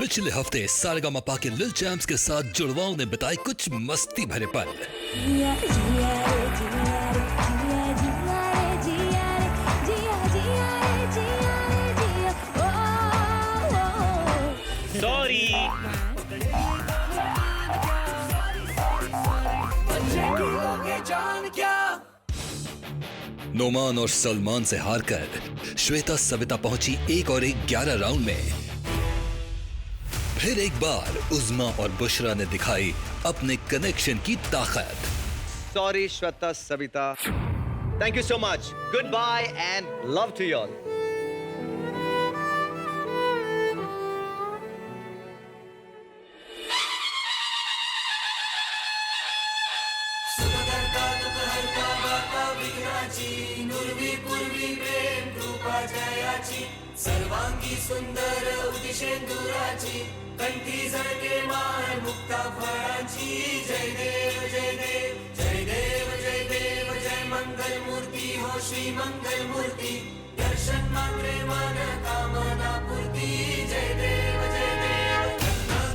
पिछले हफ्ते सारेगामापा के लिल चैम्प्स के साथ जुड़वाओं ने बिताए कुछ मस्ती भरे पल। सॉरी। नोमान और सलमान से हारकर श्वेता सविता पहुंची 1 और 1 11 राउंड में। फिर एक बार उज़्मा और बुशरा ने दिखाई अपने कनेक्शन की ताकत। Sorry Shweta Savita, thank you so much, goodbye and love to you all. सर्वांगी सुंदर उदिशेंदुराची, कंठी झळके माळ मुक्ता फळाची। जय देव जय देव जय देव जय देव जय मंगल मूर्ती हो श्री मंगल मूर्ती, दर्शन मात्रे मन कामना पूर्ती। जय देव जय देव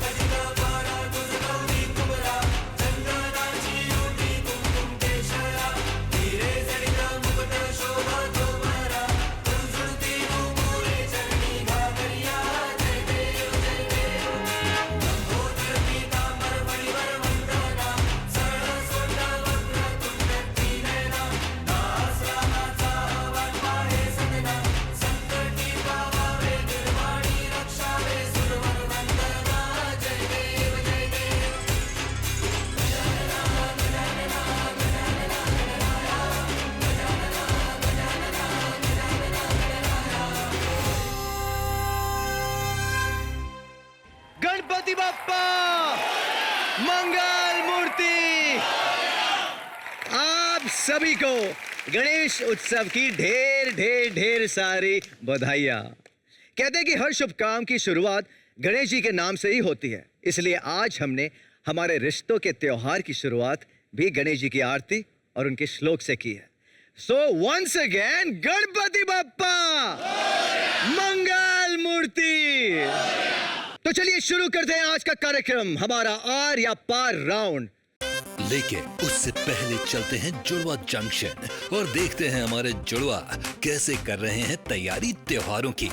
गजित पारा तुझ गौरी तुमरा, चंदनाची ओटी कुमकुम केशरा, हिरे जडित मुकुट शोभा तोमरा, झुळझुळती घुंगुरे चरणी घागरिया। जय देव जय देव लंबोदर पीतांबर फणीवर वंदना, सरळ सोंड वक्र तुंड नयना, दास रामाचा वाटवा हे सदना, संकटी पावावे निर्वाणी रक्षावे सुरवर वंदना। जय देव जय देव गणपति बप्पा मंगल मूर्ति। आप सभी को गणेश उत्सव की ढेर ढेर ढेर सारी बधाइयाँ। कहते हैं कि हर शुभ काम की शुरुआत गणेश जी के नाम से ही होती है, इसलिए आज हमने हमारे रिश्तों के त्योहार की शुरुआत भी गणेश जी की आरती और उनके श्लोक से की है। So once again Ganpati Bappa मंगल मूर्ति। तो चलिए शुरू करते हैं आज का कार्यक्रम, हमारा आर या पार राउंड। लेकिन उससे पहले चलते हैं जुड़वा जंक्शन और देखते हैं हमारे जुड़वा कैसे कर रहे हैं तैयारी त्योहारों की।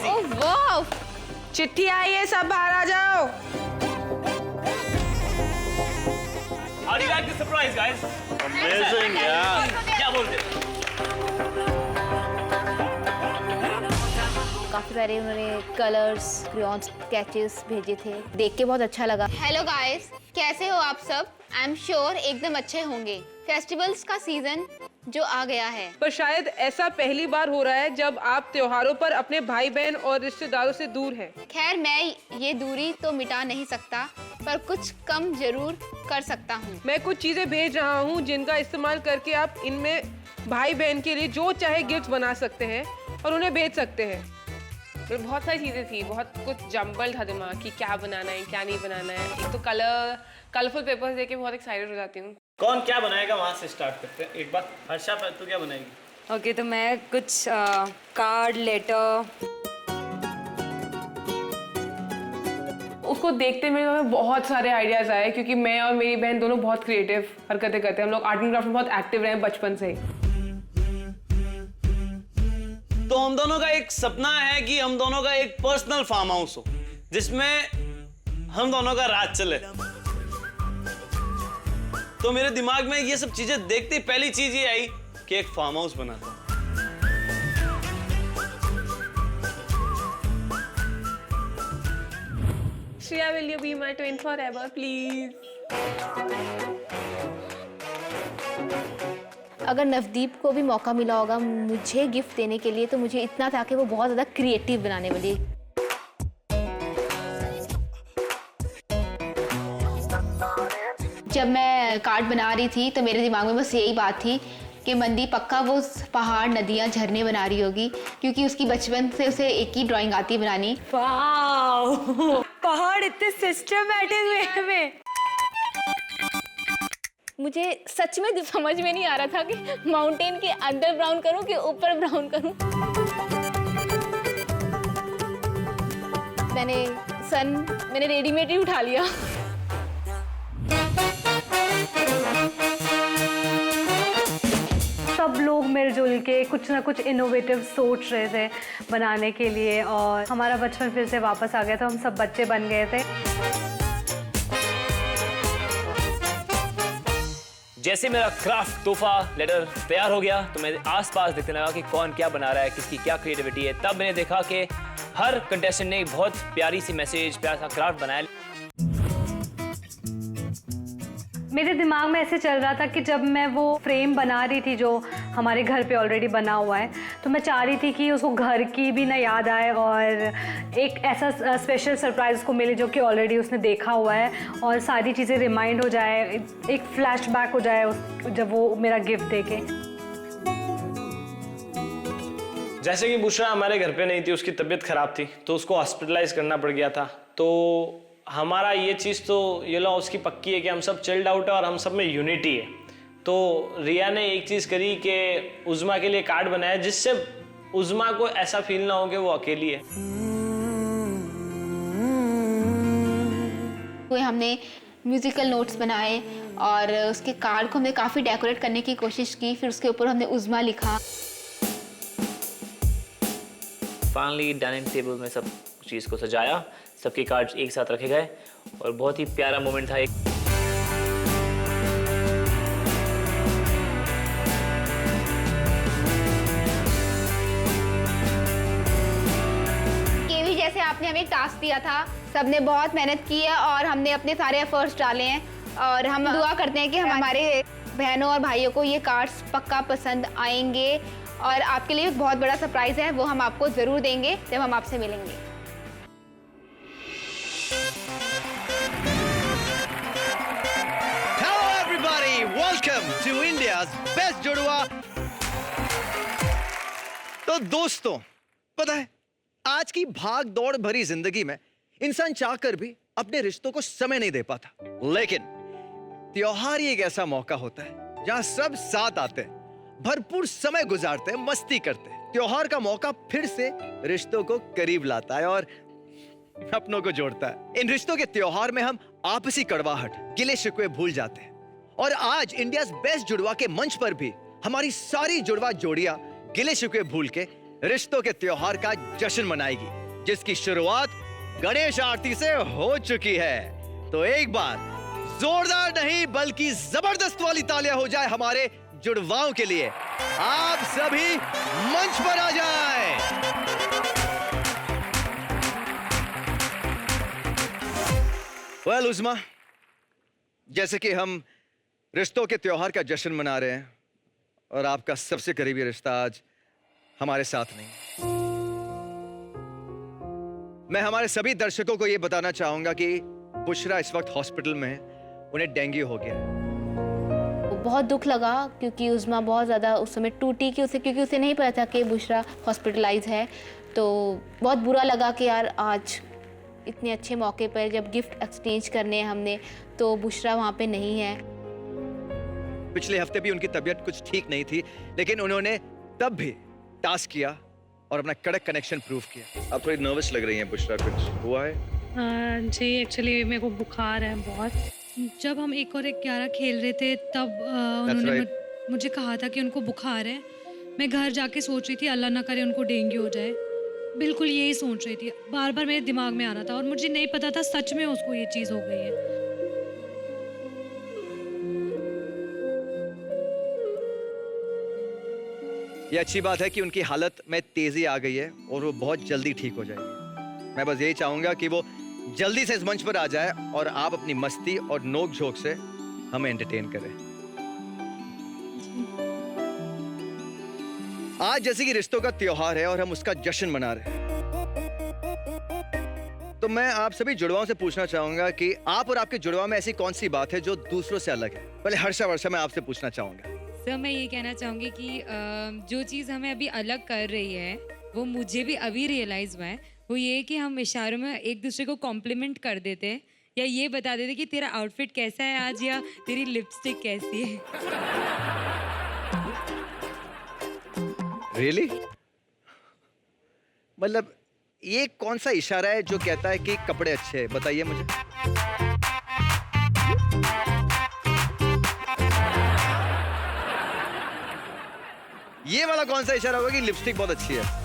ओह वाह, चिट्ठी आई है, सब बाहर आ जाओ। How do you like the surprise, guys? Amazing, yeah. क्या बोलते हैं? काफी सारे उन्होंने कलर्स, क्रेयॉन्स, स्केचेस भेजे थे, देख के बहुत अच्छा लगा। हेलो गाइस, कैसे हो आप सब? आई एम श्योर एकदम अच्छे होंगे। फेस्टिवल्स का सीजन जो आ गया है, पर शायद ऐसा पहली बार हो रहा है जब आप त्योहारों पर अपने भाई बहन और रिश्तेदारों से दूर हैं। खैर मैं ये दूरी तो मिटा नहीं सकता, पर कुछ कम जरूर कर सकता हूँ। मैं कुछ चीजें भेज रहा हूँ जिनका इस्तेमाल करके आप इनमें भाई बहन के लिए जो चाहे गिफ्ट बना सकते हैं और उन्हें भेज सकते हैं। तो बहुत सारी चीज़ें थी, बहुत कुछ जम्बल था दिमाग कि क्या बनाना है क्या नहीं बनाना है। एक तो कलरफुल पेपर्स देख के बहुत एक्साइटेड हो जाती हूँ। कौन क्या बनाएगा वहाँ से स्टार्ट करते हैं। एक बार हर्षा, तू क्या बनाएगी? ओके, तो मैं कुछ कार्ड, लेटर। उसको देखते में बहुत सारे आइडियाज आए क्योंकि मैं और मेरी बहन दोनों बहुत क्रिएटिव हरकतें करते हैं। हम लोग आर्ट एंड क्राफ्ट में बहुत एक्टिव रहे बचपन से ही। तो हम दोनों का एक सपना है कि हम दोनों का एक पर्सनल फार्म हाउस हो जिसमें हम दोनों का राज चले। तो मेरे दिमाग में ये सब चीजें देखते ही पहली चीज ये आई कि एक फार्म हाउस बनाता हूं। Shreya, will you be my twin forever, please? अगर नवदीप को भी मौका मिला होगा मुझे गिफ्ट देने के लिए, तो मुझे इतना था कि वो बहुत ज़्यादा क्रिएटिव बनाने वाली। जब मैं कार्ड बना रही थी तो मेरे दिमाग में बस यही बात थी कि मंदी पक्का वो पहाड़, नदियाँ, झरने बना रही होगी, क्योंकि उसकी बचपन से उसे एक ही ड्राइंग आती बनानी। वाओ, पहाड़ इतने सिस्टमैटिक वे में। मुझे सच में समझ में नहीं आ रहा था कि माउंटेन के अंदर ब्राउन करूं कि ऊपर ब्राउन करूं। मैंने रेडीमेड ही उठा लिया। सब लोग मिलजुल के कुछ ना कुछ इनोवेटिव सोच रहे थे बनाने के लिए, और हमारा बचपन फिर से वापस आ गया था। हम सब बच्चे बन गए थे। जैसे मेरा क्राफ्ट तोहफा लेटर तैयार हो गया तो मैं आसपास देखने लगा कि कौन क्या बना रहा है, किसकी क्या क्रिएटिविटी है। तब मैंने देखा कि हर कंटेस्टेंट ने एक बहुत प्यारी सी मैसेज, प्यारा सा क्राफ्ट बनाया। मेरे दिमाग में ऐसे चल रहा था कि जब मैं वो फ्रेम बना रही थी जो हमारे घर पे ऑलरेडी बना हुआ है, तो मैं चाह रही थी कि उसको घर की भी ना याद आए और एक ऐसा स्पेशल सरप्राइज उसको मिले जो कि ऑलरेडी उसने देखा हुआ है, और सारी चीज़ें रिमाइंड हो जाए, एक फ्लैशबैक हो जाए जब वो मेरा गिफ्ट देखे। जैसे कि बुशरा हमारे घर पे नहीं थी, उसकी तबीयत खराब थी तो उसको हॉस्पिटलाइज करना पड़ गया था। तो हमारा ये चीज़ तो ये लो उसकी पक्की है कि हम सब चिल्ड आउट है और हम सब में यूनिटी है। तो रिया ने एक चीज़ करी कि उज़्मा के लिए कार्ड बनाया जिससे उज़्मा को ऐसा फील ना हो कि वो अकेली है। हमने म्यूजिकल नोट्स बनाए और उसके कार्ड को हमने काफ़ी डेकोरेट करने की कोशिश की। फिर उसके ऊपर हमने उज़्मा लिखा। फाइनली डाइनिंग टेबल में सब चीज़ को सजाया, सबके कार्ड्स एक साथ रखे गए और बहुत ही प्यारा मोमेंट था। केवी, जैसे आपने हमें एक टास्क दिया था, सबने बहुत मेहनत की है और हमने अपने सारे एफर्ट्स डाले हैं और हम दुआ करते हैं कि हमारे बहनों और भाइयों को ये कार्ड्स पक्का पसंद आएंगे और आपके लिए बहुत बड़ा सरप्राइज है, वो हम आपको ज़रूर देंगे जब हम आपसे मिलेंगे। Hello everybody, welcome to India's best जुड़वा। तो दोस्तों, पता है आज की भाग दौड़ भरी जिंदगी में इंसान चाहकर भी अपने रिश्तों को समय नहीं दे पाता, लेकिन त्योहार ही एक ऐसा मौका होता है जहां सब साथ आते हैं, भरपूर समय गुजारते हैं, मस्ती करते हैं। त्योहार का मौका फिर से रिश्तों को करीब लाता है और अपनों को जोड़ता है। इन रिश्तों के त्योहार में हम आपसी कड़वाहट, गिले शिकवे भूल जाते हैं। और आज इंडिया बेस्ट जुड़वा के मंच पर भी हमारी सारी जुड़वा जोड़ियां गिले शिकवे भूल के रिश्तों के त्योहार का जश्न मनाएगी, जिसकी शुरुआत गणेश आरती से हो चुकी है। तो एक बार जोरदार नहीं बल्कि जबरदस्त वाली तालियां हो जाए हमारे जुड़वाओं के लिए। आप सभी मंच पर आ जाएं। वेल उज़्मा, जैसे कि हम रिश्तों के त्योहार का जश्न मना रहे हैं और आपका सबसे करीबी रिश्ता आज हमारे साथ नहीं, मैं हमारे सभी दर्शकों को यह बताना चाहूंगा कि बुशरा इस वक्त हॉस्पिटल में है, उन्हें डेंगू हो गया है। बहुत दुख लगा क्योंकि उज़्मा बहुत ज़्यादा उस समय टूटी क्योंकि उसे नहीं पता था कि बुशरा हॉस्पिटलाइज है। तो बहुत बुरा लगा कि यार आज इतने अच्छे मौके पर जब गिफ्ट एक्सचेंज करने हैं हमने, तो बुशरा वहाँ पे नहीं है। पिछले हफ्ते भी उनकी तबीयत कुछ ठीक नहीं थी, लेकिन उन्होंने तब भी टास्क किया और अपना कड़क कनेक्शन प्रूव किया। आप थोड़ी नर्वस लग रही हैं बुशरा, कुछ हुआ है? जी एक्चुअली मेरे को बुखार है बहुत। जब हम 1 और 11 खेल रहे थे तब उन्होंने मुझे कहा था कि उनको बुखार है। मैं घर जाके सोच रही थी अल्लाह ना करे उनको डेंगू हो जाए, बिल्कुल यही सोच रही थी, बार बार मेरे दिमाग में आ रहा था और मुझे नहीं पता था सच में उसको ये चीज़ हो गई है। ये अच्छी बात है कि उनकी हालत में तेजी आ गई है और वो बहुत जल्दी ठीक हो जाएगी। मैं बस यही चाहूंगा कि वो जल्दी से इस मंच पर आ जाए और आप अपनी मस्ती और नोक झोंक से हमें एंटरटेन करें। आज जैसे कि रिश्तों का त्योहार है और हम उसका जश्न मना रहे हैं, तो मैं आप सभी जुड़वाओं से पूछना चाहूंगा कि आप और आपके जुड़वा में ऐसी कौन सी बात है जो दूसरों से अलग है। पहले वर्षा मैं आपसे पूछना चाहूंगा। सर मैं ये कहना चाहूँगी कि जो चीज़ हमें अभी अलग कर रही है वो मुझे भी अभी रियलाइज़ हुआ है। वो ये कि हम इशारों में एक दूसरे को कॉम्प्लीमेंट कर देते हैं या ये बता देते कि तेरा आउटफिट कैसा है आज या तेरी लिपस्टिक कैसी है। Really? मतलब ये कौन सा इशारा है जो कहता है कि कपड़े अच्छे हैं? बताइए मुझे। ये वाला कौन सा इशारा होगा कि लिपस्टिक बहुत अच्छी है?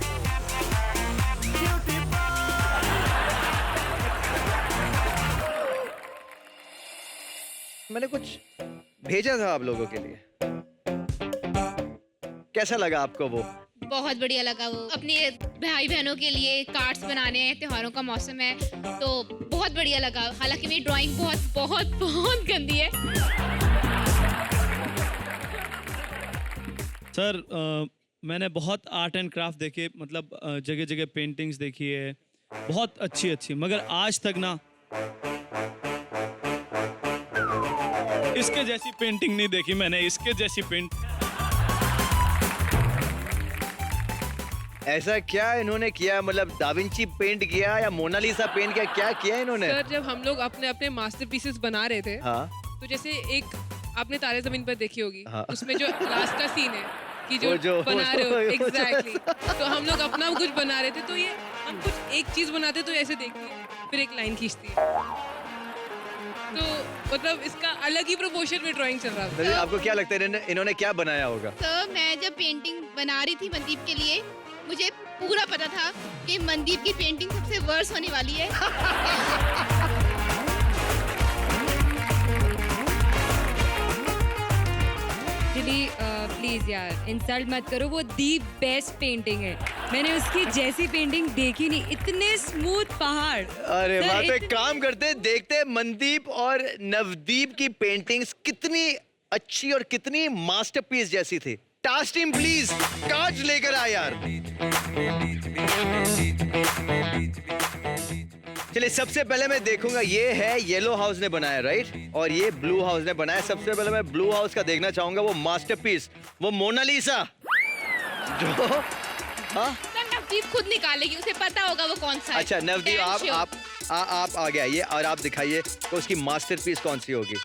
मैंने कुछ भेजा था आप लोगों के लिए, कैसा लगा आपको वो? बहुत बढ़िया लगा वो। अपने भाई बहनों के लिए कार्ड्स बनाने हैं, त्योहारों का मौसम है तो बहुत बढ़िया लगा। हालांकि मेरी ड्राइंग बहुत बहुत बहुत गंदी है। सर मैंने बहुत आर्ट एंड क्राफ्ट देखे, मतलब जगह जगह पेंटिंग्स देखी है, बहुत अच्छी अच्छी, मगर आज तक ना इसके जैसी पेंटिंग नहीं देखी मैंने। इसके जैसी पेंट ऐसा क्या इन्होंने किया? मतलब दाविंची पेंट किया या मोनालिसा पेंट किया? क्या किया इन्होंने? सर जब हम लोग अपने अपने मास्टरपीसेस बना रहे थे, हाँ, तो जैसे एक आपने तारे जमीन पर देखी होगी, हाँ। उसमें जो लास्ट का सीन है कि वो जो बना रहे हो, वो जो- एग्जैक्टली। तो हम लोग अपना कुछ बना रहे थे, तो ये हम कुछ एक चीज बनाते तो ऐसे देखती है, फिर एक लाइन खींचती है, तो मतलब इसका अलग ही प्रोपोर्शन में ड्राइंग चल रहा था। आपको क्या लगता है इन्होंने क्या बनाया होगा? तो मैं जब पेंटिंग बना रही थी मनदीप के लिए, मुझे पूरा पता था कि मनदीप की पेंटिंग सबसे वर्स होने वाली है। प्लीज यार इंसल्ट मत करो, वो दी बेस्ट पेंटिंग है। मैंने उसकी जैसी पेंटिंग देखी नहीं, इतने स्मूथ पहाड़। अरे सर, वहाँ पे काम करते देखते मनदीप और नवदीप की पेंटिंग्स कितनी अच्छी और कितनी मास्टरपीस जैसी थी। टास्क टीम प्लीज कार्ड्स लेकर आ यार। चलिए सबसे पहले मैं देखूंगा, ये है येलो हाउस ने बनाया राइट, और ये ब्लू हाउस ने बनाया। सबसे पहले मैं ब्लू हाउस का देखना चाहूंगा, वो मास्टरपीस, वो मोनालिसा जो हाँ नवदीप खुद निकालेगी, उसे पता होगा वो कौन सा है। अच्छा नवदीप आप आ गया ये, और आप दिखाइए तो उसकी मास्टरपीस कौन सी होगी।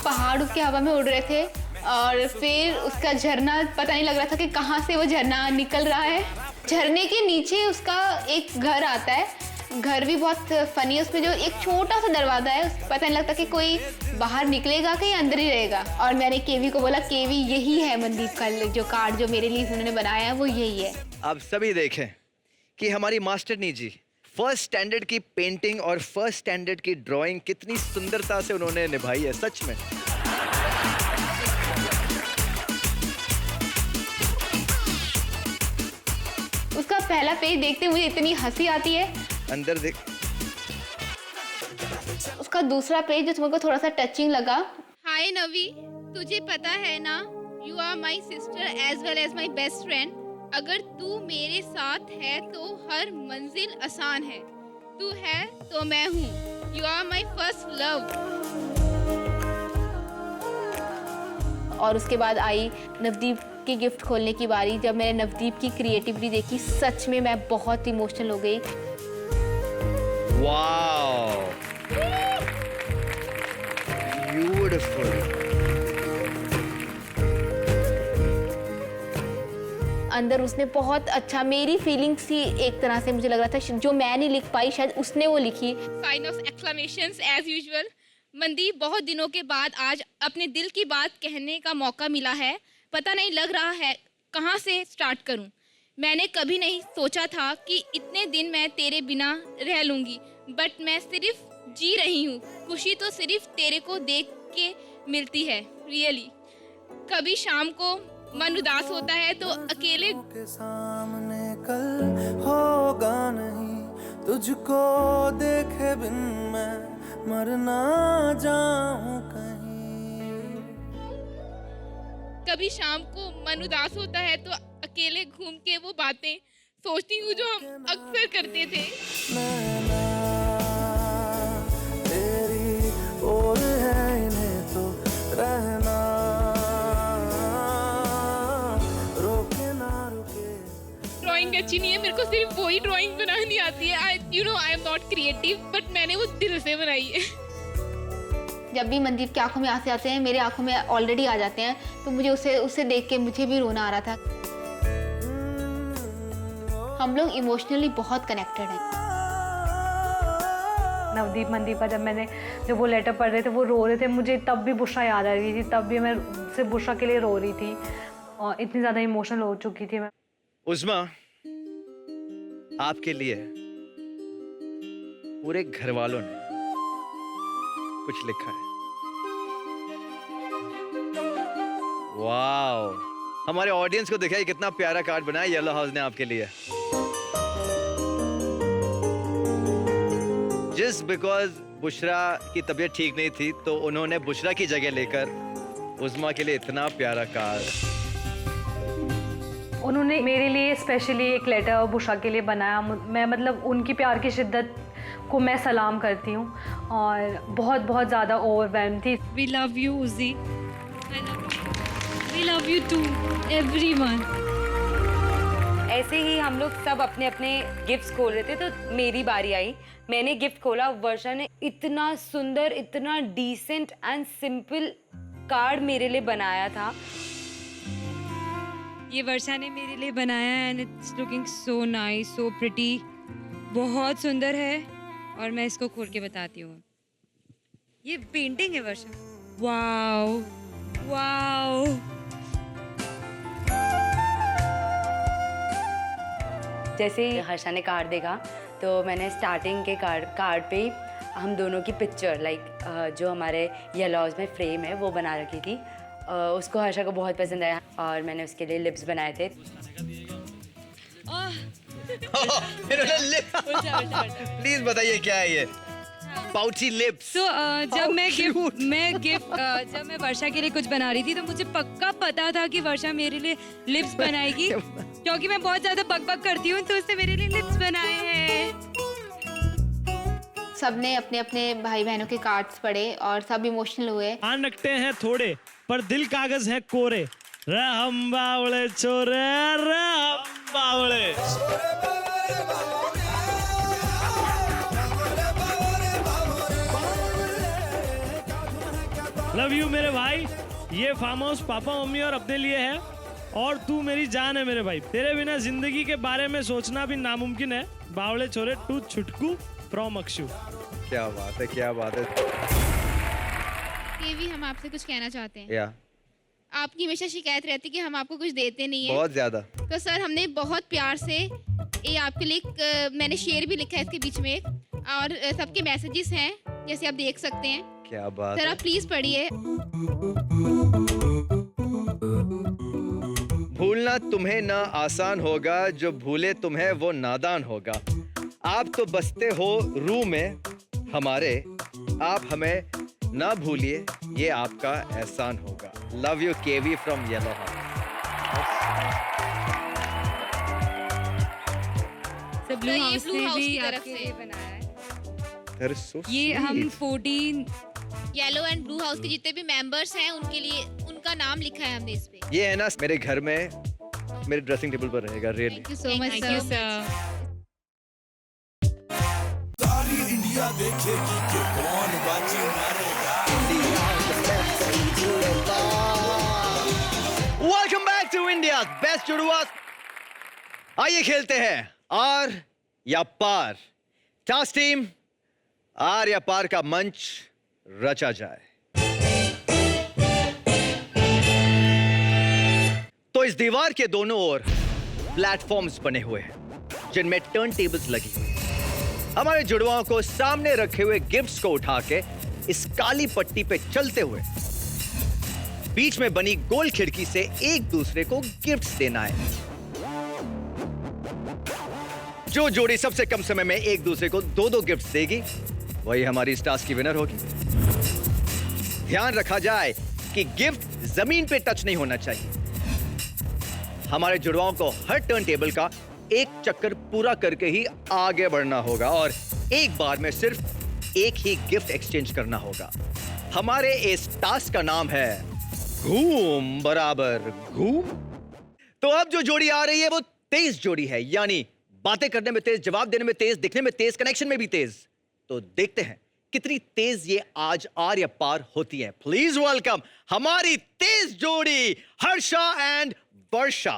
पहाड़ उसके हवा में उड़ रहे थे और फिर उसका झरना, पता नहीं लग रहा था कि कहाँ से वो झरना निकल रहा है। झरने के नीचे उसका एक घर आता है, घर भी बहुत फनी है। उसमें जो एक छोटा सा दरवाजा है, पता नहीं लगता कि कोई बाहर निकलेगा कि अंदर ही रहेगा। और मैंने केवी को बोला, केवी यही है मनदीप का जो कार्ड जो मेरे लिए उन्होंने बनाया है, वो यही है। आप सभी देखें कि हमारी मास्टरनी जी फर्स्ट स्टैंडर्ड की पेंटिंग और फर्स्ट स्टैंडर्ड की ड्राइंग कितनी सुंदरता से उन्होंने निभाई है, सच में। उसका पहला पेज देखते मुझे इतनी हंसी आती है। अंदर देख, उसका दूसरा पेज जो तुमको थोड़ा सा टचिंग लगा। हाय नवी, तुझे पता है ना, you are my sister as well as my best friend. अगर तू मेरे साथ है तो हर मंजिल आसान है, तू है तो मैं हूँ, you are my first love. और उसके बाद आई नवदीप की गिफ्ट खोलने की बारी। जब मैंने नवदीप की क्रिएटिविटी देखी, सच में मैं बहुत इमोशनल हो गई। Wow, beautiful. अंदर उसने बहुत अच्छा, मेरी फीलिंग्स ही एक तरह से मुझे लग रहा था जो मैं नहीं लिख पाई शायद उसने वो लिखी। Sign of exclamations as usual. Mandeep, बहुत दिनों के बाद आज अपने दिल की बात कहने का मौका मिला है। पता नहीं लग रहा है कहाँ से स्टार्ट करूँ। मैंने कभी नहीं सोचा था कि इतने दिन मैं तेरे बिना रह लूँगी, बट मैं सिर्फ जी रही हूँ। खुशी तो सिर्फ तेरे को देख के मिलती है, रियली। कभी शाम को मन उदास होता है तो अकेले के सामने कल होगा नहीं, तुझको देखे बिन मैं मर ना जाऊं कहीं। कभी शाम को मन उदास होता है तो अकेले घूम के वो बातें सोचती हूँ जो हम अक्सर करते थे। नैना तेरी ओर है, इन्हें तो रहना, रोके ना रुके अच्छी नहीं है, मेरे को सिर्फ वही ड्राइंग बनानी आती है। I am not creative, but मैंने वो दिल से बनाई है। जब भी मनदीप की आंखों में आंसू आते हैं, मेरे आंखों में ऑलरेडी आ जाते हैं, तो मुझे उसे देख के मुझे भी रोना आ रहा था। हम लोग इमोशनली बहुत कनेक्टेड हैं। नवदीप मनदीप का जब वो लेटर पढ़ रहे थे, वो रो रहे थे, मुझे तब भी बुशरा याद आ रही थी, तब भी मैं सिर्फ बुशरा के लिए रो रही थी और इतनी ज़्यादा इमोशनल हो चुकी थी मैं। उस्मा, आपके लिए पूरे घर वालों ने कुछ लिखा है। वाओ, हमारे ऑडियंस को दिखाई कितना प्यारा कार्ड बनाया येलो हाउस ने आपके लिए। जस्ट बिकॉज बुशरा की तबीयत ठीक नहीं थी, तो उन्होंने बुशरा की जगह लेकर उस्मा के लिए इतना प्यारा कार्ड। उन्होंने मेरे लिए स्पेशली एक लेटर बुशरा के लिए बनाया। मैं मतलब उनकी प्यार की शिद्दत को मैं सलाम करती हूँ और बहुत बहुत ज़्यादा ओवरवेल्म थी। We love you Uzi, we love you too everyone. ऐसे ही हम लोग सब अपने अपने गिफ्ट्स खोल रहे थे, तो मेरी बारी आई। मैंने गिफ्ट खोला, वर्षा ने इतना सुंदर, इतना डिसेंट एंड सिंपल कार्ड मेरे लिए बनाया था। ये वर्षा ने मेरे लिए बनाया and it's looking so nice, so pretty, बहुत सुंदर है। और मैं इसको खोल के बताती हूँ। ये पेंटिंग है वर्षा। वाओ वाओ, जैसे ही हर्षा ने कार्ड देखा, तो मैंने स्टार्टिंग के कार्ड पे हम दोनों की पिक्चर जो हमारे येलो हाउस में फ्रेम है वो बना रखी थी। उसको हर्षा को बहुत पसंद आया और मैंने उसके लिए लिप्स बनाए थे। प्लीज बताइए क्या है ये पाउची लिप्स? तो जब मैं वर्षा के लिए कुछ बना रही थी, तो मुझे पक्का पता था कि वर्षा मेरे लिए लिप्स बनाएगी, क्योंकि मैं बहुत ज्यादा बक करती हूँ, तो उसने मेरे लिए लिप्स बनाए हैं। सबने अपने अपने भाई बहनों के कार्ड्स पढ़े और सब इमोशनल हुए। कान रखते हैं थोड़े पर दिल कागज है कोरे, रहम बावले छोरे, रहम बावले। लव यू मेरे भाई। ये फार्म हाउस पापा मम्मी और अपने लिए है, और तू मेरी जान है मेरे भाई। तेरे बिना जिंदगी के बारे में सोचना भी नामुमकिन है। बावले छोरे टू छुटकू फ्रॉम अक्षु। क्या बात है, क्या बात है। ये भी हम आपसे कुछ कहना चाहते हैं। या आपकी हमेशा शिकायत रहती कि हम आपको कुछ देते नहीं है, बहुत ज्यादा। तो सर हमने बहुत प्यार से ये आपके लिए मैंने शेर भी लिखा है इसके बीच में एक, और सबके मैसेजेस हैं जैसे आप देख सकते हैं। क्या बात सर है। आप प्लीज पढ़िए। भूलना तुम्हें ना आसान होगा, जो भूले तुम्हें वो नादान होगा। आप तो बसते हो रूह में हमारे, आप हमें ना भूलिए, ये आपका एहसान होगा। Love you KV from yellow house. Blue house blue house भी की तरफ आपके से लिए बनाया है। That is so ये हम sweet. 14 yellow and blue house के जितने भी मेंबर्स हैं उनके लिए उनका नाम लिखा है हमने इस पे। ये है ना मेरे घर में, मेरे ड्रेसिंग टेबल पर रहेगा। Really thank you so much thank you sir. सारी इंडिया देखेगी कि कौन बाजी मारेगा। Welcome back to India best जुड़वा। आइए खेलते हैं आर या पार। टास्क टीम, आर या पार का मंच रचा जाए। तो इस दीवार के दोनों ओर प्लेटफॉर्म्स बने हुए हैं जिनमें टर्न टेबल्स लगी हुई हैं। हमारे जुड़वाओं को सामने रखे हुए गिफ्ट्स को उठा के इस काली पट्टी पे चलते हुए बीच में बनी गोल खिड़की से एक दूसरे को गिफ्ट्स देना है। जो जोड़ी सबसे कम समय में एक दूसरे को दो दो गिफ्ट्स देगी वही हमारी इस टास्क की विनर होगी। ध्यान रखा जाए कि गिफ्ट जमीन पे टच नहीं होना चाहिए। हमारे जुड़वाओं को हर टर्न टेबल का एक चक्कर पूरा करके ही आगे बढ़ना होगा और एक बार में सिर्फ एक ही गिफ्ट एक्सचेंज करना होगा। हमारे इस टास्क का नाम है घूम बराबर घूम। तो अब जो जोड़ी आ रही है वो तेज जोड़ी है, यानी बातें करने में तेज, जवाब देने में तेज, दिखने में तेज, कनेक्शन में भी तेज। तो देखते हैं कितनी तेज ये आज आर या पार होती है। प्लीज वेलकम हमारी तेज जोड़ी Harsha and Varsha.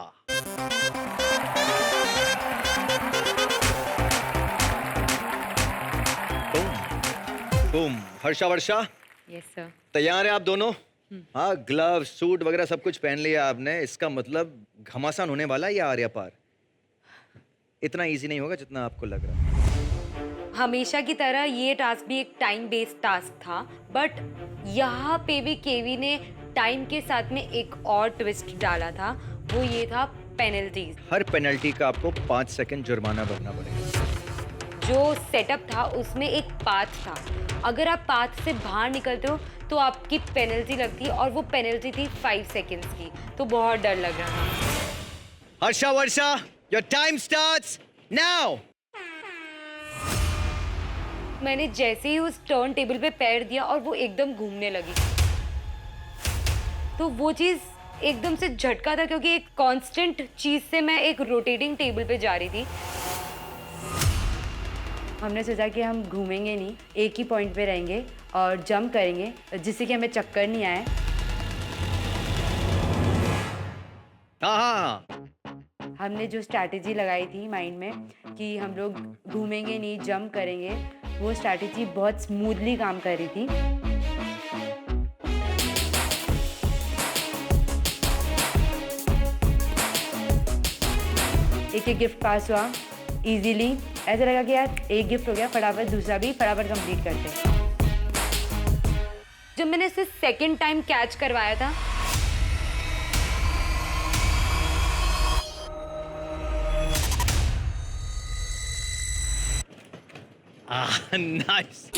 Boom. Harsha Varsha, yes sir. तैयार है आप दोनों? हाँ, ग्लव सूट वगैरह सब कुछ पहन लिया आपने। इसका मतलब घमासान होने वाला है या आर या पार? इतना इजी नहीं होगा जितना आपको लग रहा है। हमेशा की तरह ये टास्क भी एक टाइम बेस्ड टास्क था, बट यहाँ पे भी केवी ने टाइम के साथ में एक और ट्विस्ट डाला था, वो ये था पेनल्टीज। हर पेनल्टी का आपको 5 सेकंड जुर्माना भरना पड़ेगा। जो सेटअप था उसमें एक पाथ था, अगर आप पाथ से बाहर निकलते हो तो आपकी पेनल्टी लगती है, और वो पेनल्टी थी 5 सेकंड्स की। तो बहुत डर लग रहा था। हर्षा वर्षा, योर टाइम स्टार्ट्स नाउ। मैंने जैसे ही उस टर्न टेबल पे पैर दिया और वो एकदम घूमने लगी, तो वो चीज़ एकदम से झटका था, क्योंकि एक कांस्टेंट चीज़ से मैं एक रोटेटिंग टेबल पे जा रही थी। हमने सोचा कि हम घूमेंगे नहीं, एक ही पॉइंट पे रहेंगे और जंप करेंगे, जिससे कि हमें चक्कर नहीं आए। हाँ। हमने जो स्ट्रैटेजी लगाई थी माइंड में कि हम लोग घूमेंगे नहीं, जंप करेंगे, वो स्ट्रैटेजी बहुत स्मूथली काम कर रही थी। एक एक गिफ्ट पास हुआ इजीली। ऐसा लगा कि यार एक गिफ्ट हो गया, फटाफट दूसरा भी फटाफट कंप्लीट करते हैं। जब मैंने इसे सेकंड टाइम कैच करवाया था, नाइस।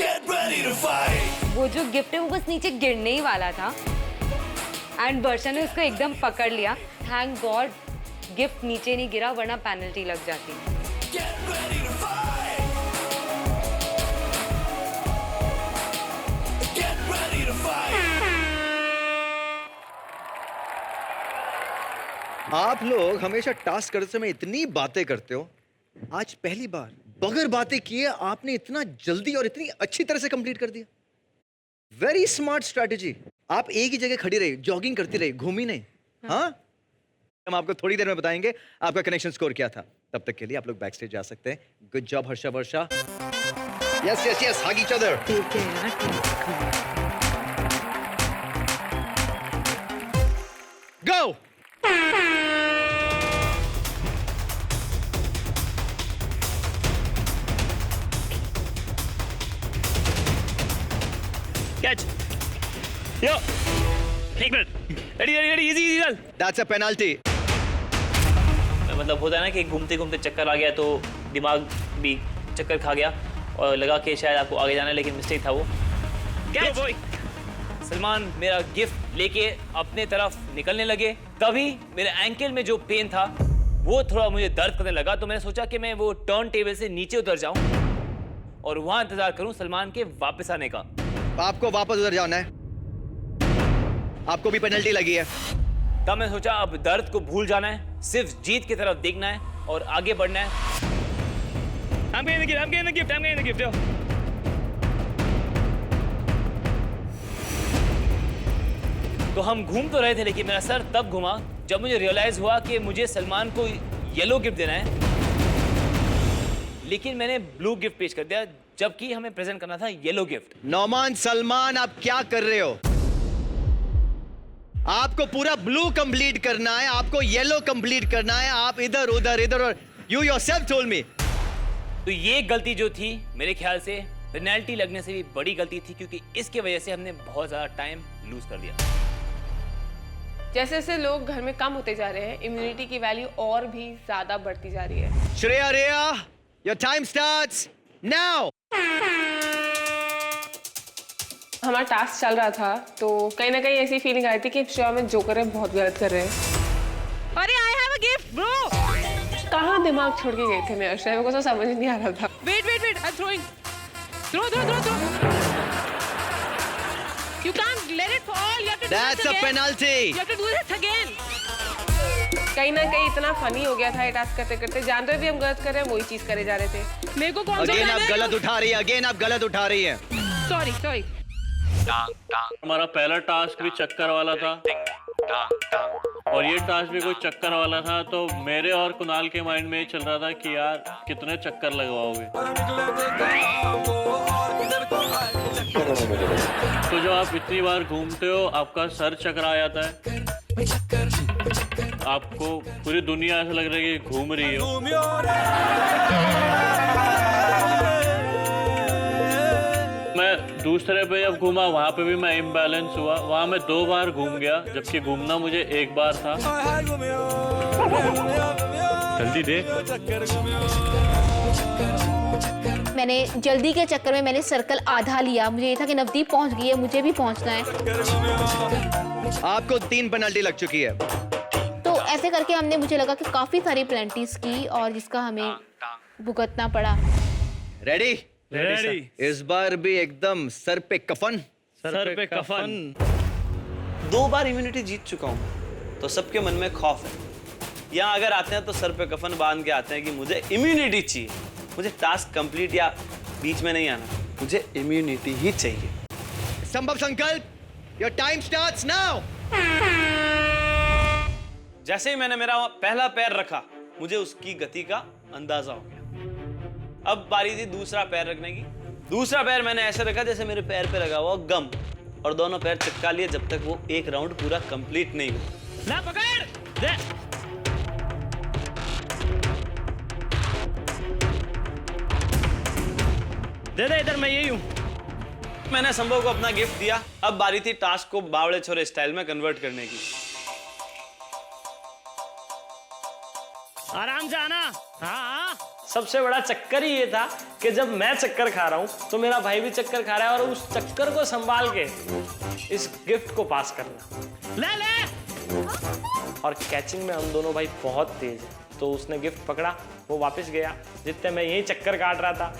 वो जो गिफ्ट है वो बस नीचे गिरने ही वाला था, एंड वर्षा ने उसको एकदम पकड़ लिया। थैंक गॉड गिफ्ट नीचे नहीं गिरा, वरना पेनल्टी लग जाती। आप लोग हमेशा टास्क करते समय इतनी बातें करते हो, आज पहली बार बगैर बातें किए आपने इतना जल्दी और इतनी अच्छी तरह से कंप्लीट कर दिया। Very smart strategy. आप एक ही जगह खड़ी रही, जॉगिंग करती रही, घूमी नहीं। हाँ, हम आपको थोड़ी देर में बताएंगे आपका कनेक्शन स्कोर क्या था। तब तक के लिए आप लोग बैक स्टेज जा सकते हैं। Good job Harsha Varsha. Yes yes yes, hug each other. Go. Catch. Yo, एक मिनट। Ready ready ready, easy easy चल। That's a penalty. मतलब होता है ना कि घूमते घूमते चक्कर आ गया, तो दिमाग भी चक्कर खा गया और लगा कि शायद आपको आगे जाना है, लेकिन मिस्टेक था वो। कैच। सलमान मेरा गिफ्ट लेके अपने तरफ निकलने लगे, तभी मेरे एंकल में जो पेन था वो थोड़ा मुझे दर्द करने लगा। तो मैंने सोचा कि मैं वो टर्न टेबल से नीचे उतर जाऊं और वहां इंतजार करूं सलमान के वापस आने का। आपको वापस उधर जाना है, आपको भी पेनल्टी लगी है। तब मैं सोचा अब दर्द को भूल जाना है, सिर्फ जीत की तरफ देखना है और आगे बढ़ना है। I'm getting the gift, yo. तो हम घूम तो रहे थे, लेकिन मेरा सर तब घुमा जब मुझे रियलाइज हुआ कि मुझे सलमान को येलो गिफ्ट देना है, लेकिन मैंने ब्लू गिफ्ट पेश कर दिया, जबकि हमें प्रेजेंट करना था येलो गिफ्ट। नौमान सलमान, आप क्या कर रहे हो? आपको पूरा ब्लू कंप्लीट करना है, आपको येलो कंप्लीट करना है। आप इधर उधर इधर, और यू योरसेल्फ टोल्ड मी। तो ये गलती जो थी मेरे ख्याल से पेनल्टी लगने से भी बड़ी गलती थी, क्योंकि इसके वजह से हमने बहुत ज्यादा टाइम लूज कर दिया। जैसे जैसे लोग घर में कम होते जा रहे हैं, इम्यूनिटी की वैल्यू और भी ज्यादा बढ़ती जा रही है। श्रेया रेया, योर टाइम स्टार्ट्स नाउ। हमारा टास्क चल रहा था, तो कहीं ना कहीं ऐसी फीलिंग आ रही थी कि श्रेया में जो कर रहे हैं बहुत गलत कर रहे हैं। अरे I have a gift bro. कहाँ दिमाग छोड़ के गए थे मैं और श्रेया को, तो समझ नहीं आ रहा था। Wait wait wait, I am throwing. Throw. You can't let it fall. You have to do That's this again. a penalty. You have to do this again. कहीं ना कहीं इतना फनी हो गया था ये टास्क करते करते, जानते हुए भी हम गलत कर रहे हैं, वही चीज करे जा रहे थे। मेरे को कौन सा अगेन आप गलत उठा रही है, अगेन आप गलत उठा रही है। Sorry sorry. हमारा पहला टास्क भी चक्कर वाला था और ये टास्क भी कोई चक्कर वाला था, तो मेरे और कुणाल के माइंड में ये चल रहा था कि यार कितने चक्कर लगवाओगे। तो जब आप इतनी बार घूमते हो आपका सर चकरा जाता है, आपको पूरी दुनिया ऐसा लग रहा है कि घूम रही हो। मैं दूसरे पे जब घूमा वहाँ पे भी मैं इम्बैलेंस हुआ, वहाँ मैं 2 बार घूम गया जबकि घूमना मुझे 1 बार था। जल्दी दे। मैंने जल्दी के चक्कर में मैंने सर्कल आधा लिया, मुझे ये था कि नवदीप पहुंच गई है, मुझे भी पहुंचना है। आपको 3 पेनल्टी लग चुकी है। तो ऐसे करके हमने, मुझे लगा कि काफी सारी पेनल्टीज की और जिसका हमें भुगतना पड़ा। रेडी? रेडी। इस बार भी एकदम सर पे कफन। सर पे कफन। 2 बार इम्यूनिटी जीत चुका हूँ तो सबके मन में खौफ है। यहाँ अगर आते हैं तो सर पे कफन बांध के आते हैं कि मुझे इम्यूनिटी चाहिए, मुझे टास्क कंप्लीट या बीच में नहीं आना, मुझे इम्यूनिटी ही चाहिए। संभव संकल्प, योर टाइम स्टार्ट्स नाउ। जैसे ही मैंने मेरा पहला पैर रखा मुझे उसकी गति का अंदाजा हो गया। अब बारी थी दूसरा पैर रखने की। दूसरा पैर मैंने ऐसे रखा जैसे मेरे पैर पे लगा हुआ गम, और दोनों पैर चिपका लिए जब तक वो 1 राउंड पूरा कंप्लीट नहीं हुआ। ना पकड़ दे। दे दे इधर, मैं यही हूं। मैंने संभव को अपना गिफ्ट दिया। अब बारी थी टास्क को बावड़े छोरे स्टाइल में कन्वर्ट करने की। आराम से आना। हाँ। सबसे बड़ा चक्कर ही ये था कि जब मैं चक्कर खा रहा हूं तो मेरा भाई भी चक्कर खा रहा है, और उस चक्कर को संभाल के इस गिफ्ट को पास करना। ले ले। और कैचिंग में हम दोनों भाई बहुत तेज हैं, तो उसने गिफ्ट पकड़ा, वो वापस गया, जितने मैं यही चक्कर काट रहा था।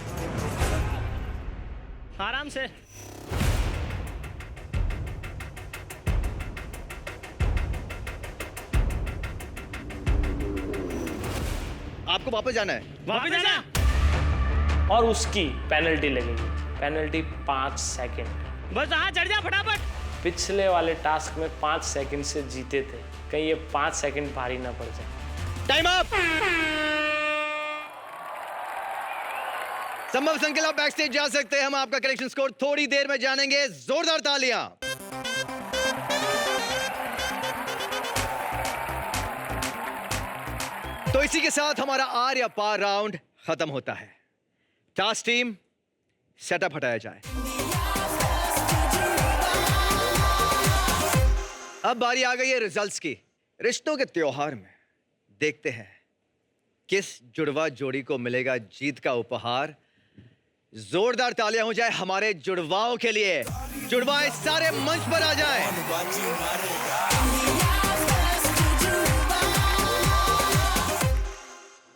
आराम से। आपको वापस जाना है। वापस जाना। और उसकी पेनल्टी लगेगी। Penalty 5 second. बस हाँ, चढ़ जा फटाफट। पिछले वाले टास्क में 5 सेकंड से जीते थे, कहीं ये 5 सेकंड भारी ना पड़ जाए। Time up. संभव संकल्प, आप बैक स्टेज जा सकते हैं। हम आपका कलेक्शन स्कोर थोड़ी देर में जानेंगे। जोरदार तालियां। तो इसी के साथ हमारा आर या पार राउंड खत्म होता है। टास्क टीम, सेटअप हटाया जाए। अब बारी आ गई है रिजल्ट्स की। रिश्तों के त्योहार में देखते हैं किस जुड़वा जोड़ी को मिलेगा जीत का उपहार। जोरदार तालियां हो जाए हमारे जुड़वाओं के लिए। जुड़वा इस सारे मंच पर आ जाएं।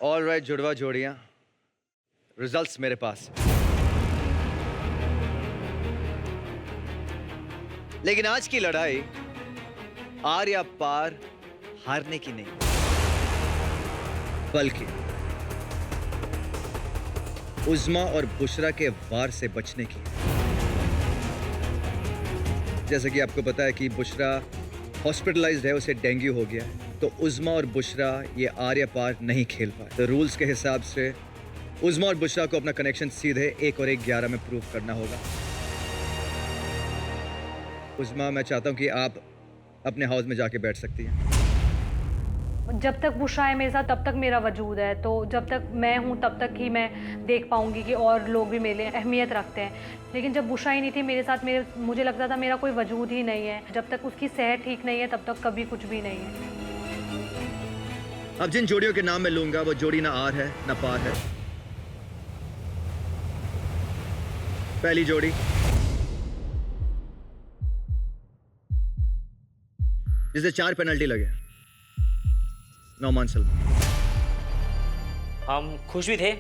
ऑलराइट जुड़वा जोड़ियां, रिजल्ट्स मेरे पास। लेकिन आज की लड़ाई आर या पार हारने की नहीं, बल्कि उज़्मा और बुशरा के वार से बचने की। जैसे कि आपको पता है कि बुशरा हॉस्पिटलाइज्ड है, उसे डेंगू हो गया है, तो उज़्मा और बुशरा ये आर या पार नहीं खेल पाए। तो रूल्स के हिसाब से उज़्मा और बुशरा को अपना कनेक्शन सीधे 1 और 1 11 में प्रूव करना होगा। उज़्मा, मैं चाहता हूं कि आप अपने हाउस में जाके बैठ सकती हैं। जब तक बुशरा है मेरे साथ तब तक मेरा वजूद है, तो जब तक मैं हूँ तब तक ही मैं देख पाऊँगी कि और लोग भी मेरे लिए अहमियत रखते हैं। लेकिन जब बुशरा ही नहीं थी मेरे साथ, मुझे लगता था मेरा कोई वजूद ही नहीं है। जब तक उसकी सेहत ठीक नहीं है तब तक कभी कुछ भी नहीं है। अब जिन जोड़ियों के नाम मैं लूंगा वो जोड़ी ना आर है ना पार है। पहली जोड़ी जिसे 4 पेनल्टी लगे, नौमान सलमान। हम खुश भी थे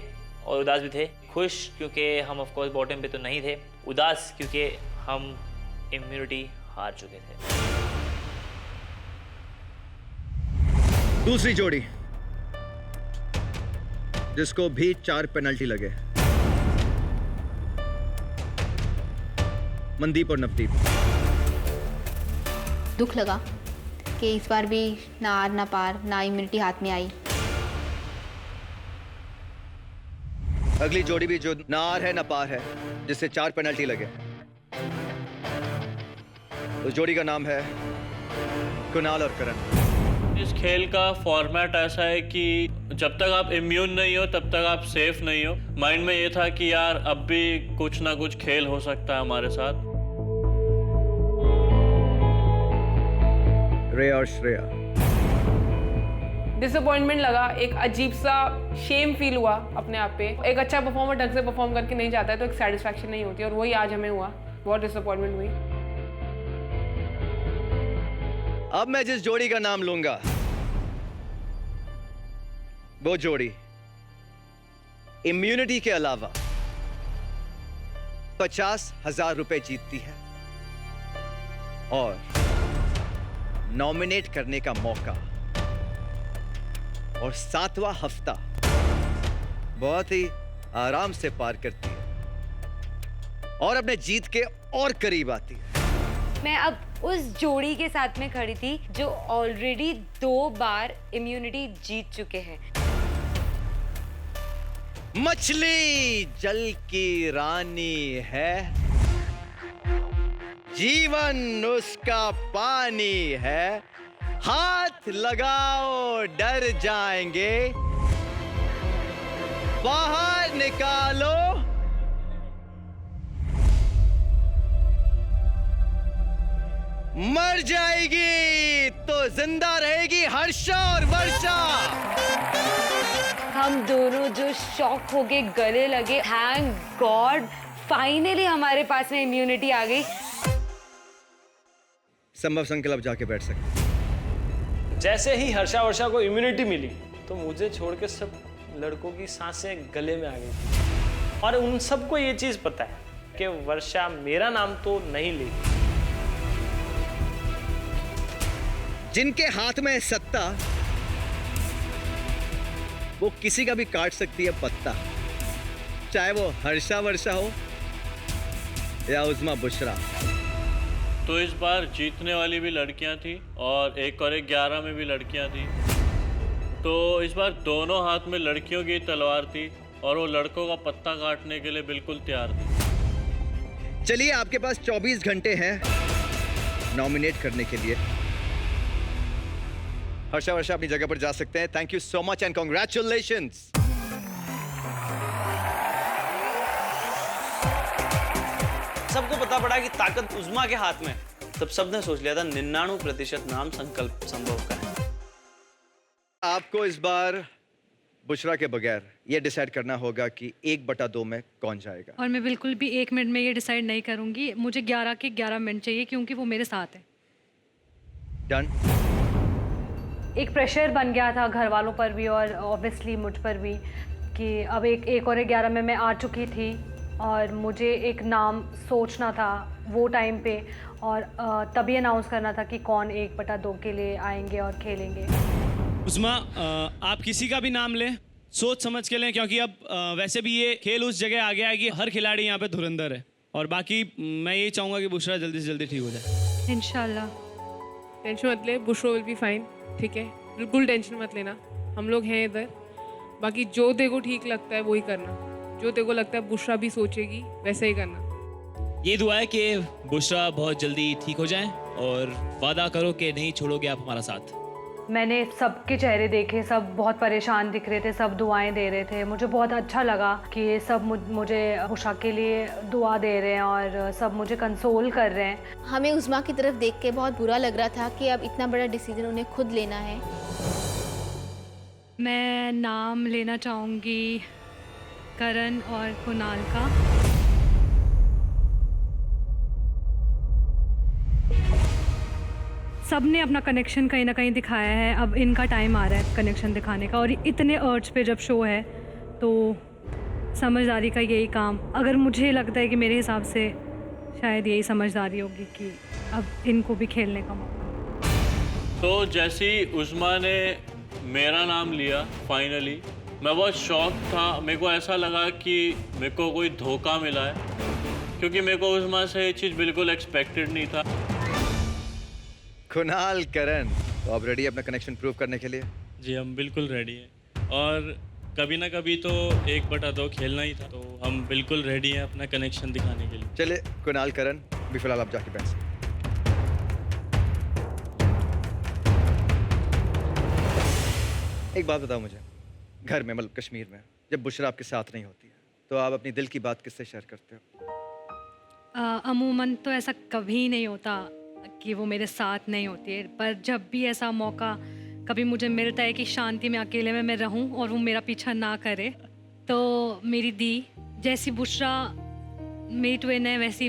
और उदास भी थे। खुश क्योंकि हम ऑफ कोर्स बॉटम पे तो नहीं थे, उदास क्योंकि हम इम्यूनिटी हार चुके थे। दूसरी जोड़ी जिसको भी 4 पेनल्टी लगे, मनदीप और नवदीप। दुख लगा कि इस बार भी ना आर ना पार, ना इम्यूनिटी हाथ में आई। अगली जोड़ी भी जो ना आर है ना पार है, जिससे 4 पेनल्टी लगे, उस जोड़ी का नाम है कुणाल और करण। इस खेल का फॉर्मेट ऐसा है कि जब तक आप इम्यून नहीं हो तब तक आप सेफ नहीं हो। माइंड में ये था कि यार अब भी कुछ ना कुछ खेल हो सकता है हमारे साथ। रे और श्रेया, डिसअपॉइंटमेंट लगा, एक अजीब सा शेम फील हुआ अपने आप पे। एक अच्छा परफॉर्मर ढंग से परफॉर्म करके नहीं जाता है तो एक सेटिस्फैक्शन नहीं होती, और वही आज हमें हुआ। बहुत डिसअपॉइंटमेंट हुई। अब मैं जिस जोड़ी का नाम लूंगा वो जोड़ी इम्यूनिटी के अलावा 50,000 रुपए जीतती है और नॉमिनेट करने का मौका और 7वां हफ्ता बहुत ही आराम से पार करती है और अपने जीत के और करीब आती है। मैं अब उस जोड़ी के साथ में खड़ी थी जो ऑलरेडी 2 बार इम्यूनिटी जीत चुके हैं। मछली जल की रानी है, जीवन उसका पानी है, हाथ लगाओ डर जाएंगे, बाहर निकालो मर जाएगी तो जिंदा रहेगी हर्षा और वर्षा। हम दोनों जो शॉक हो गए, गले लगे। थैंक गॉड फाइनली हमारे पास में इम्यूनिटी आ गई। संभव संकल्प अब जाके बैठ सकते। जैसे ही हर्षा वर्षा को इम्यूनिटी मिली तो मुझे छोड़ के सब लड़कों की सांसें गले में आ गई और उन सबको ये चीज पता है कि वर्षा मेरा नाम तो नहीं लेगी। जिनके हाथ में है सत्ता वो किसी का भी काट सकती है पत्ता, चाहे वो हर्षा वर्षा हो या उज़्मा बुशरा। तो इस बार जीतने वाली भी लड़कियां थी और 1 और 11 में भी लड़कियां थी। तो इस बार दोनों हाथ में लड़कियों की तलवार थी और वो लड़कों का पत्ता काटने के लिए बिल्कुल तैयार थी। चलिए आपके पास 24 घंटे हैं नॉमिनेट करने के लिए। हर्षा वर्षा अपनी जगह पर जा सकते हैं। Thank you so much and congratulations. सबको पता पड़ा कि ताकत उज़्मा के हाथ में, तब सबने सोच लिया था 99% नाम संकल्प संभव का है। आपको इस बार बुशरा के बगैर ये डिसाइड करना होगा कि 1/2 में कौन जाएगा। और मैं बिल्कुल भी 1 मिनट में ये डिसाइड नहीं करूंगी। मुझे 11 के 11 मिनट चाहिए क्योंकि वो मेरे साथ है। डन। एक प्रेशर बन गया था घर वालों पर भी और ऑब्वियसली मुझ पर भी कि अब 1 और 11 में मैं आ चुकी थी और मुझे एक नाम सोचना था वो टाइम पे और तभी अनाउंस करना था कि कौन 1/2 के लिए आएंगे और खेलेंगे। उज़्मा, आप किसी का भी नाम लें, सोच समझ के लें, क्योंकि अब वैसे भी ये खेल उस जगह आ गया है कि हर खिलाड़ी यहाँ पे धुरंधर है। और बाकी मैं ये चाहूँगा कि बुशरा जल्दी से जल्दी ठीक हो जाए। इंशाल्लाह। टेंशन मत ले, बुशरा विल बी फाइन। ठीक है, बिल्कुल टेंशन मत लेना, हम लोग हैं इधर। बाकी जो तेरे को ठीक लगता है वही करना, जो तेरे को लगता है बुशरा भी सोचेगी वैसे ही करना। ये दुआ है कि बुशरा बहुत जल्दी ठीक हो जाए और वादा करो कि नहीं छोड़ोगे आप हमारा साथ। मैंने सबके चेहरे देखे, सब बहुत परेशान दिख रहे थे, सब दुआएं दे रहे थे। मुझे बहुत अच्छा लगा कि सब मुझे बुशरा के लिए दुआ दे रहे हैं और सब मुझे कंसोल कर रहे हैं। हमें उज़्मा की तरफ देख के बहुत बुरा लग रहा था कि अब इतना बड़ा डिसीजन उन्हें खुद लेना है। मैं नाम लेना चाहूँगी करण और कुणाल का। सब ने अपना कनेक्शन कहीं ना कहीं दिखाया है, अब इनका टाइम आ रहा है कनेक्शन दिखाने का। और इतने अर्ज पे जब शो है तो समझदारी का यही काम, अगर मुझे लगता है कि मेरे हिसाब से शायद यही समझदारी होगी कि अब इनको भी खेलने का मौका। तो जैसी उज़्मा ने मेरा नाम लिया फाइनली, मैं बहुत शॉक था। मेरे को ऐसा लगा कि मेरे को कोई धोखा मिला है, क्योंकि मेरे को उस्मा से ये चीज़ बिल्कुल एक्सपेक्टेड नहीं था। कुणाल, करण, तो आप रेडी अपना कनेक्शन प्रूव करने के लिए? जी हम बिल्कुल रेडी हैं, और कभी ना कभी तो 1/2 खेलना ही था, तो हम बिल्कुल रेडी हैं अपना कनेक्शन दिखाने के लिए। चलिए कुणाल, करण, भी फिलहाल आप जाके बैठ सकते। एक बात बताओ मुझे, घर में मतलब कश्मीर में जब बुशरा आपके साथ नहीं होती है तो आप अपनी दिल की बात किससे शेयर करते हो? अमूमन तो ऐसा कभी नहीं होता कि वो मेरे साथ नहीं होती है, पर जब भी ऐसा मौका कभी मुझे मिलता है कि शांति में अकेले में मैं रहूं और वो मेरा पीछा ना करे, तो मेरी दी, जैसी बुशरा मेरी ट्विन है वैसी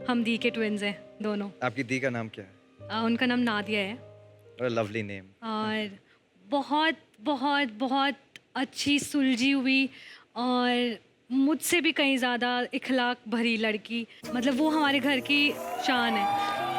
हम दी के ट्विन्स हैं दोनों। आपकी दी का नाम क्या है? उनका नाम नादिया है। Lovely name. और बहुत बहुत बहुत अच्छी सुलझी हुई और मुझसे भी कहीं ज़्यादा इखलाक भरी लड़की, मतलब वो हमारे घर की शान है।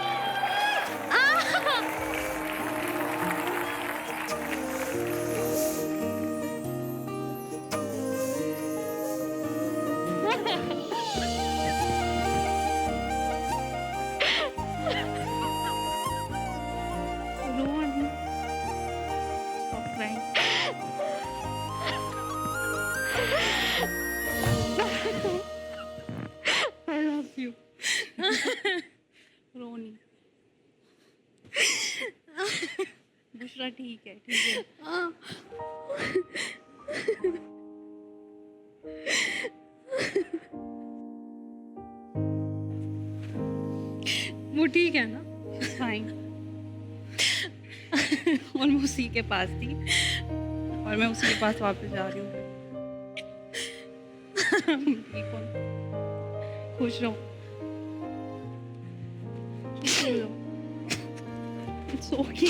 रोनी बुशरा ठीक है, ठीक है। वो ठीक है ना? फाइन। और मैं उसी के पास थी और मैं उसी के पास वापस जा रही हूँ। ठीक हो, खुश रहो। It's okay.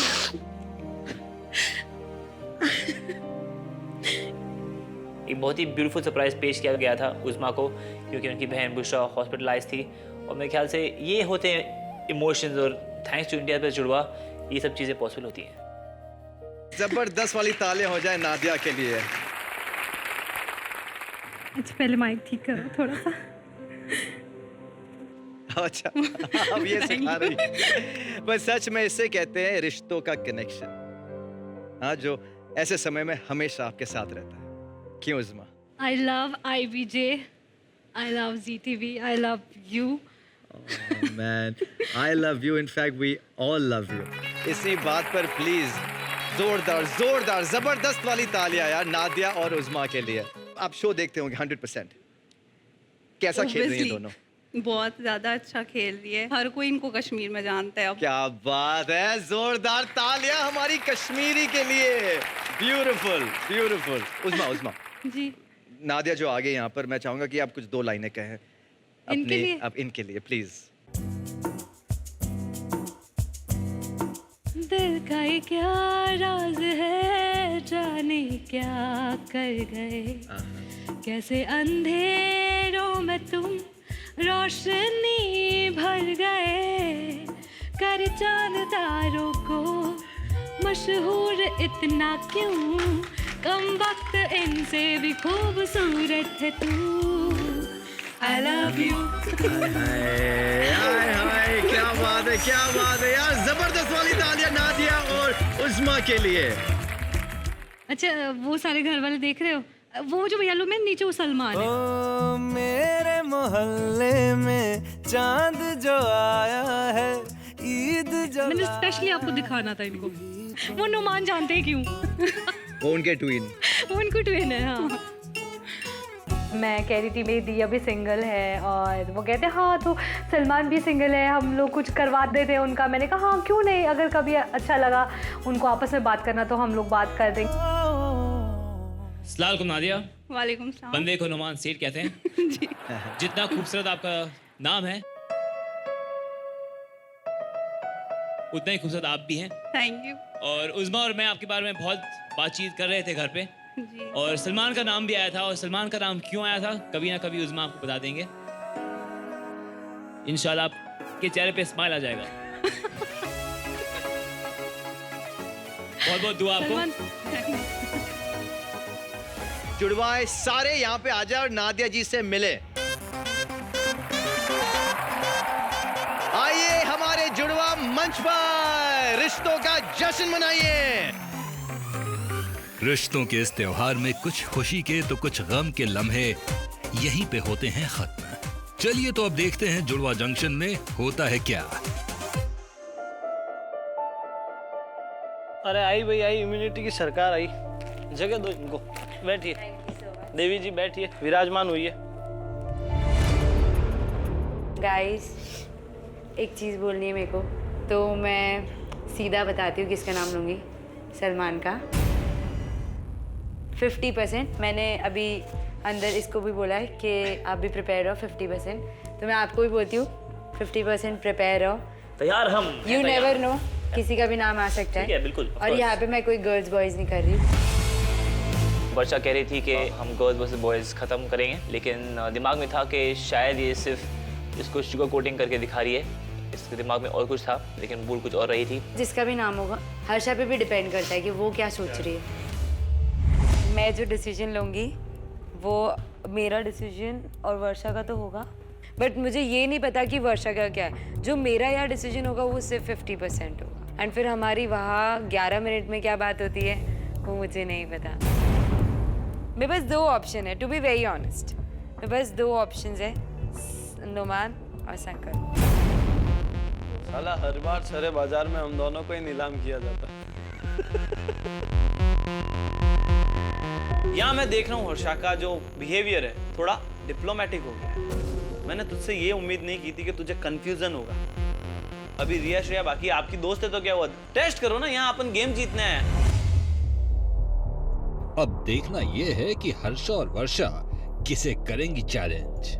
एक बहुत ही ब्यूटीफुल सरप्राइज पेश किया गया था उस्मा को, क्योंकि उनकी बहन बुशरा हॉस्पिटलाइज थी, और मेरे ख्याल से ये होते हैं इमोशंस, और थैंक्स टू इंडिया पे जुड़वा ये सब चीज़ें पॉसिबल होती हैं। जबरदस्त वाली तालियां हो जाए नादिया के लिए। अच्छा पहले माइक ठीक करो थोड़ा सा। अच्छा अब ये सिखा रही है। पर सच में इसे कहते हैं रिश्तों का कनेक्शन, हाँ, जो ऐसे समय में हमेशा आपके साथ रहता है। क्यों उस्मा? I love IBJ, I love ZTV, I love you. Oh man, I love you. In fact, we all love you. इसी बात पर प्लीज जोरदार जोरदार जबरदस्त वाली तालियां यार नादिया और उस्मा के लिए। आप शो देखते होंगे 100%। कैसा खेल रही हैं दोनों? बहुत ज्यादा अच्छा खेल रही है, हर कोई इनको कश्मीर में जानता है अब। क्या बात है, जोरदार तालियां हमारी कश्मीरी के लिए। Beautiful beautiful. उस्मा उस्मा जी, नादिया जो आगे यहाँ पर, मैं चाहूंगा कि आप कुछ 2 लाइनें कहें इनके लिए? अब इनके लिए प्लीज। दिल का ये क्या राज है, जाने क्या कर गए, कैसे अंधेरों में तुम रोशनी भर गए, कर चांददारों को मशहूर इतना क्यों, कम वक्त इनसे भी खूबसूरत है तू। I love you। हाय हाय क्या बात है, क्या बात है यार, जबरदस्त वाली तालियां नादिया और उस्मा के लिए। अच्छा वो सारे घर वाले देख रहे हो, वो जो येलो में नीचे वो सलमान है। ओ मेरे मोहल्ले में चांद जो आया है, ईद जो मैंने स्पेशली आपको दिखाना था इनको। वो नुमान जानते हैं क्यों? वो उनके ट्विन। वो उनको ट्विन है, हाँ। मैं कह रही थी मेरी दिया भी सिंगल है, और वो कहते हैं हाँ तो सलमान भी सिंगल है, हम लोग कुछ करवा देते हैं उनका। मैंने कहा हाँ क्यों नहीं, अगर कभी अच्छा लगा उनको आपस में बात करना तो हम लोग बात कर देंगे। अस्सलाम वालेकुम नादिया। वालेकुम सलाम। बंदे को नुमान सेठ कहते हैं। जी। जितना खूबसूरत आपका नाम है उतना ही खूबसूरत आप भी हैं। Thank you. और उस्मा और मैं आपके बारे में बहुत बातचीत कर रहे थे घर पे, जी। और सलमान का नाम भी आया था, और सलमान का नाम क्यों आया था कभी ना कभी उस्मा आपको बता देंगे इंशाल्लाह। आपके चेहरे पे स्माइल आ जाएगा। बहुत बहुत दुआ आपको। जुड़वाए सारे यहाँ पे आ जाए और नादिया जी से मिले। आइए हमारे जुड़वा मंच पर रिश्तों का जश्न मनाइए। रिश्तों के इस त्योहार में कुछ खुशी के तो कुछ गम के लम्हे यहीं पे होते हैं खत्म। चलिए तो अब देखते हैं जुड़वा जंक्शन में होता है क्या। अरे आई भाई आई, इम्यूनिटी की सरकार आई। जगह दो इनको, बैठिए। देवी जी बैठिए, विराजमान हुई है। गाइस एक चीज़ बोलनी है मेरे को, तो मैं सीधा बताती हूँ किसका नाम लूँगी। सलमान का 50%। मैंने अभी अंदर इसको भी बोला है कि आप भी प्रिपेयर रहो 50%, तो मैं आपको भी बोलती हूँ 50% प्रिपेयर रहो। तैयार हम। यू नेवर नो, किसी का भी नाम आ सकता है। बिल्कुल। और यहाँ पे मैं कोई गर्ल्स बॉयज़ नहीं कर रही। वर्षा कह रही थी कि हम गर्ल्स वर्सेस बॉयज़ ख़त्म करेंगे, लेकिन दिमाग में था कि शायद ये सिर्फ इसको शुगर कोटिंग करके दिखा रही है। इसके दिमाग में और कुछ था, लेकिन भूल कुछ और रही थी। जिसका भी नाम होगा, हर्षा पे भी डिपेंड करता है कि वो क्या सोच रही है। मैं जो डिसीजन लूँगी वो मेरा डिसीजन और वर्षा का तो होगा, बट मुझे ये नहीं पता कि वर्षा का क्या है। जो मेरा यहाँ डिसीजन होगा वो सिर्फ 50% होगा, एंड फिर हमारी वहाँ 11 मिनट में क्या बात होती है वो मुझे नहीं पता। मेरे पास 2 ऑप्शन है, टू बी वेरी ऑनेस्ट। मेरे पास 2 ऑप्शन है, नुमान और शंकर। साला हर बार सारे बाजार में हम दोनों को ही नीलाम किया जाता। यहाँ मैं देख रहा हूँ हर्षा का जो बिहेवियर है थोड़ा डिप्लोमेटिक हो गया है। मैंने तुझसे ये उम्मीद नहीं की थी कि तुझे कंफ्यूजन होगा। अभी रिया श्रेया बाकी आपकी दोस्त है तो क्या हुआ, टेस्ट करो ना, यहाँ अपन गेम जीतने हैं। अब देखना यह है कि हर्षा और वर्षा किसे करेंगी चैलेंज।